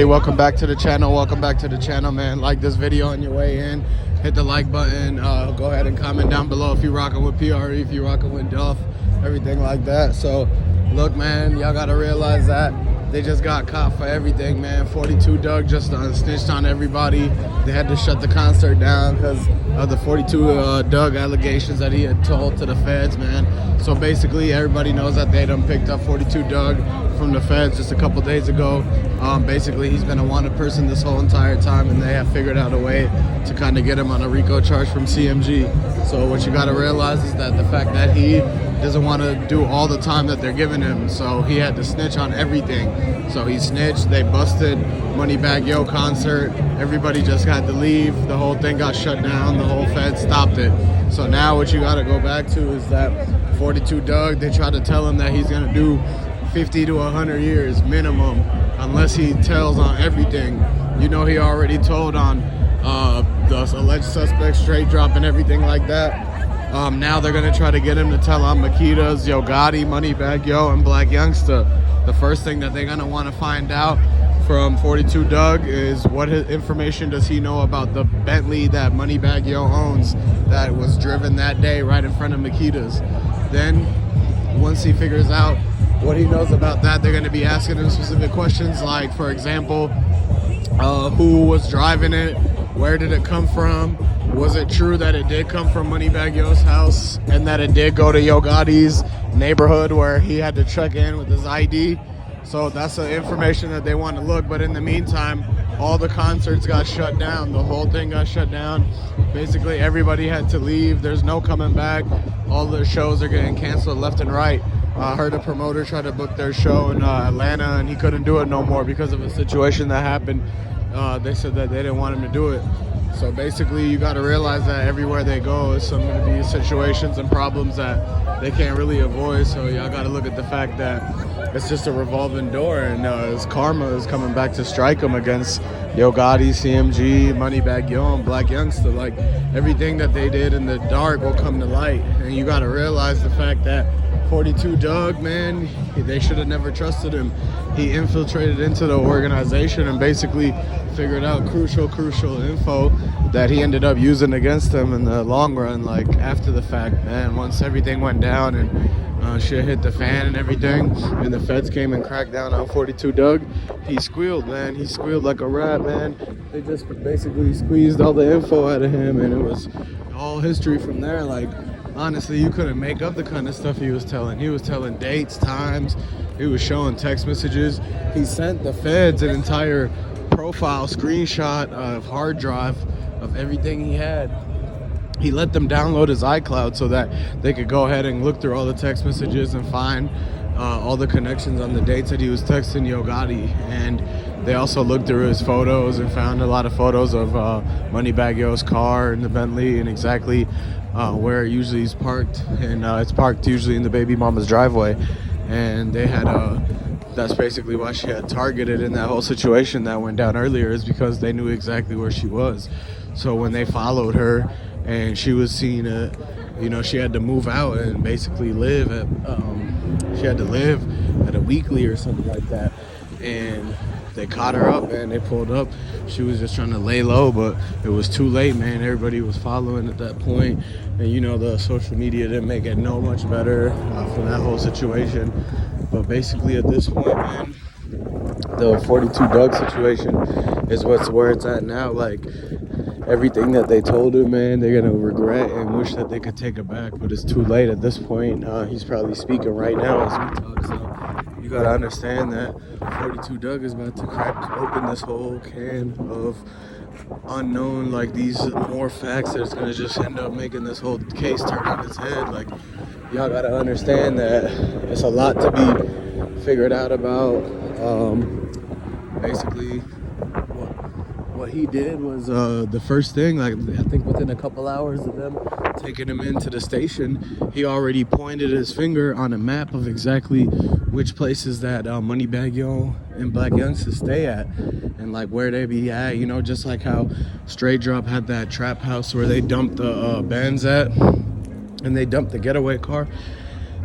Hey, welcome back to the channel. Welcome back to the channel, man. Like this video on your way in. Hit the like button. Go ahead and comment down below if you rocking with PRE, if you rocking with Duff, everything like that. So, look, man, y'all gotta realize that they just got caught for everything, man. 42 Dugg just snitched on everybody. They had to shut the concert down because of the 42 Dugg allegations that he had told to the feds, man. So basically, everybody knows that they done picked up 42 Dugg from the feds just a couple days ago. Basically, he's been a wanted person this whole entire time, and they have figured out a way to kind of get him on a RICO charge from CMG. So what you got to realize is that the fact that he doesn't want to do all the time that they're giving him, so he had to snitch on everything. So he snitched. They busted Moneybagg Yo concert. Everybody just had to leave. The whole thing got shut down. The whole Fed stopped it. So now what you got to go back to is that 42 Dugg, they tried to tell him that he's going to do 50 to 100 years minimum unless he tells on everything. You know, he already told on the alleged suspect straight drop and everything like that. Now they're going to try to get him to tell on Makedas, Yo Gotti, Moneybagg Yo, and Blac Youngsta. The first thing that they're going to want to find out from 42 Dugg is what information does he know about the Bentley that Moneybagg Yo owns that was driven that day right in front of Makedas. Then once he figures out what he knows about that, they're going to be asking him specific questions like, for example, who was driving it, where did it come from, was it true that it did come from Moneybagg Yo's house and that it did go to Yo Gotti's neighborhood where he had to check in with his ID. So that's the information that they want to look. But in the meantime, all the concerts got shut down. The whole thing got shut down. Basically, everybody had to leave. There's no coming back. All the shows are getting canceled left and right. I heard a promoter try to book their show in Atlanta, and he couldn't do it no more because of a situation that happened. They said that they didn't want him to do it. So basically, you got to realize that everywhere they go is some going to be situations and problems that they can't really avoid. So y'all got to look at the fact that it's just a revolving door, and his karma is coming back to strike him against Yo Gotti, CMG, Moneybagg Yo, and Blac Youngsta. Like, everything that they did in the dark will come to light. And you got to realize the fact that 42 Dugg, man, they should have never trusted him. He infiltrated into the organization and basically figured out crucial info that he ended up using against them in the long run, like after the fact, man. Once everything went down and shit hit the fan and everything, and the feds came and cracked down on 42 Dugg, he squealed, man. He squealed like a rat, man. They just basically squeezed all the info out of him, and it was all history from there. Like, honestly, you couldn't make up the kind of stuff he was telling. He was telling dates, times. He was showing text messages. He sent the feds an entire profile screenshot of hard drive of everything he had. He let them download his iCloud so that they could go ahead and look through all the text messages and find all the connections on the dates that he was texting Yo Gotti. And they also looked through his photos and found a lot of photos of Moneybagg Yo's car and the Bentley and exactly where it usually is parked. And it's parked usually in the baby mama's driveway. And they had that's basically why she had targeted in that whole situation that went down earlier, is because they knew exactly where she was. So when they followed her and she was seen, you know, she had to move out and basically live at, she had to live at a weekly or something like that. And they caught her up and they pulled up. She was just trying to lay low, but it was too late, man. Everybody was following at that point. And you know, the social media didn't make it no much better from that whole situation. But basically at this point, man, the 42 Dugg situation is where it's at now. Like, everything that they told him, man, they're gonna regret and wish that they could take it back, but it's too late at this point. He's probably speaking right now as we talk, so you gotta understand that 42 Dugg is about to crack open this whole can of unknown, like, these more facts that's gonna just end up making this whole case turn on its head. Like, y'all gotta understand that it's a lot to be figured out about. Basically, what he did was the first thing, like, I think within a couple hours of them taking him into the station, he already pointed his finger on a map of exactly which places that Moneybagg Yo and Blac Youngsta stay at, and like where they be at, you know, just like how Straight Drop had that trap house where they dumped the Benz at, and they dumped the getaway car.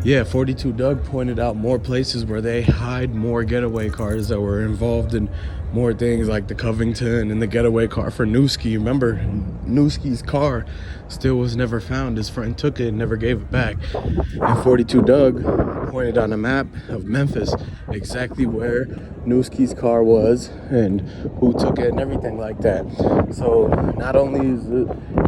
Yeah, 42 Dugg pointed out more places where they hide more getaway cars that were involved in more things like the Covington and the getaway car for Newski. Remember, Newski's car still was never found. His friend took it and never gave it back. And 42 Dugg pointed on a map of Memphis exactly where Newski's car was and who took it and everything like that. So not only is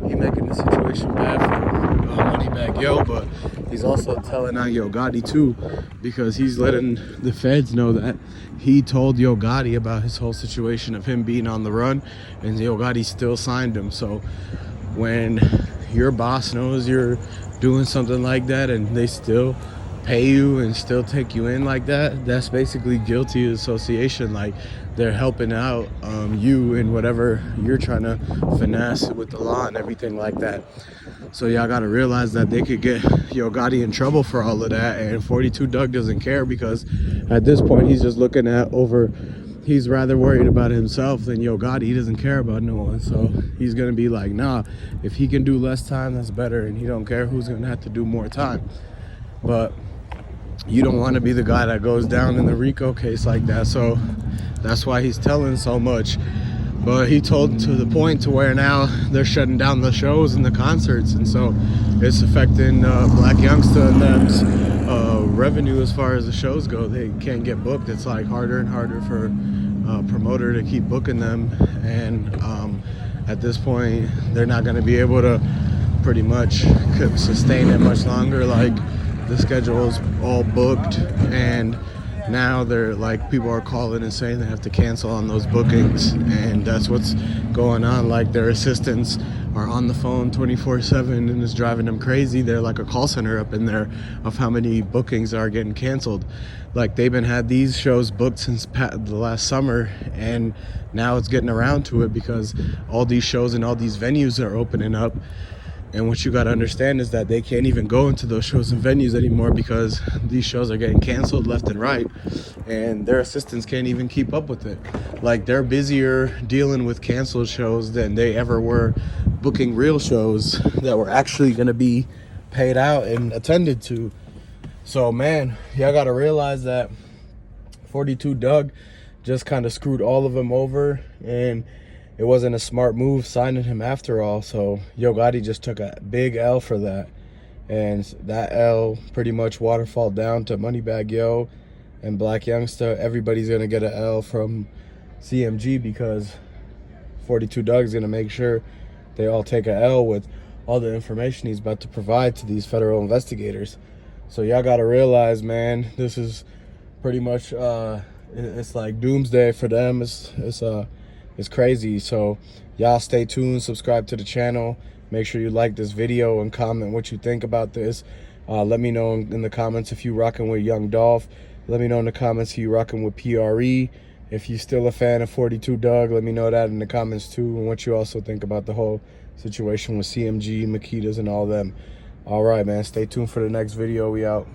he making the situation bad for Moneybagg Yo, but he's also telling on Yo Gotti too, because he's letting the feds know that he told Yo Gotti about his whole situation of him being on the run, and Yo Gotti still signed him. So when your boss knows you're doing something like that and they still pay you and still take you in like that, that's basically guilty association. Like, they're helping out you in whatever you're trying to finesse with the law and everything like that. So y'all gotta realize that they could get Yo Gotti in trouble for all of that, and 42 Dugg doesn't care, because at this point he's just looking at he's rather worried about himself than Yo Gotti. He doesn't care about no one. So he's gonna be like, nah, if he can do less time, that's better, and he don't care who's gonna have to do more time. But you don't want to be the guy that goes down in the RICO case like that. So that's why he's telling so much. But he told to the point to where now they're shutting down the shows and the concerts, and so it's affecting Blac Youngsta and them's revenue as far as the shows go. They can't get booked. It's like harder and harder for a promoter to keep booking them, and at this point they're not going to be able to pretty much sustain it much longer. Like, the schedule is all booked, and now they're like, people are calling and saying they have to cancel on those bookings, and that's what's going on. Like, their assistants are on the phone 24/7 and it's driving them crazy. They're like a call center up in there of how many bookings are getting canceled. Like, they've been had these shows booked since the last summer, and now it's getting around to it because all these shows and all these venues are opening up. And what you got to understand is that they can't even go into those shows and venues anymore because these shows are getting canceled left and right, and their assistants can't even keep up with it. Like, they're busier dealing with canceled shows than they ever were booking real shows that were actually going to be paid out and attended to. So, man, y'all got to realize that 42 Dugg just kind of screwed all of them over, and it wasn't a smart move signing him after all. So Yo Gotti just took a big L for that, and that L pretty much waterfall down to Moneybagg Yo and Blac Youngsta. Everybody's gonna get an L from CMG because 42 Dugg is gonna make sure they all take a L with all the information he's about to provide to these federal investigators. So y'all gotta realize, man, this is pretty much it's like doomsday for them. It's crazy. So y'all stay tuned, subscribe to the channel, make sure you like this video and comment what you think about this. Let me know in the comments if you rocking with Young Dolph. Let me know in the comments if you rocking with PRE. If you're still a fan of 42 Dugg, let me know that in the comments too, and what you also think about the whole situation with CMG, Makedas, and all them. All right, man, stay tuned for the next video. We out.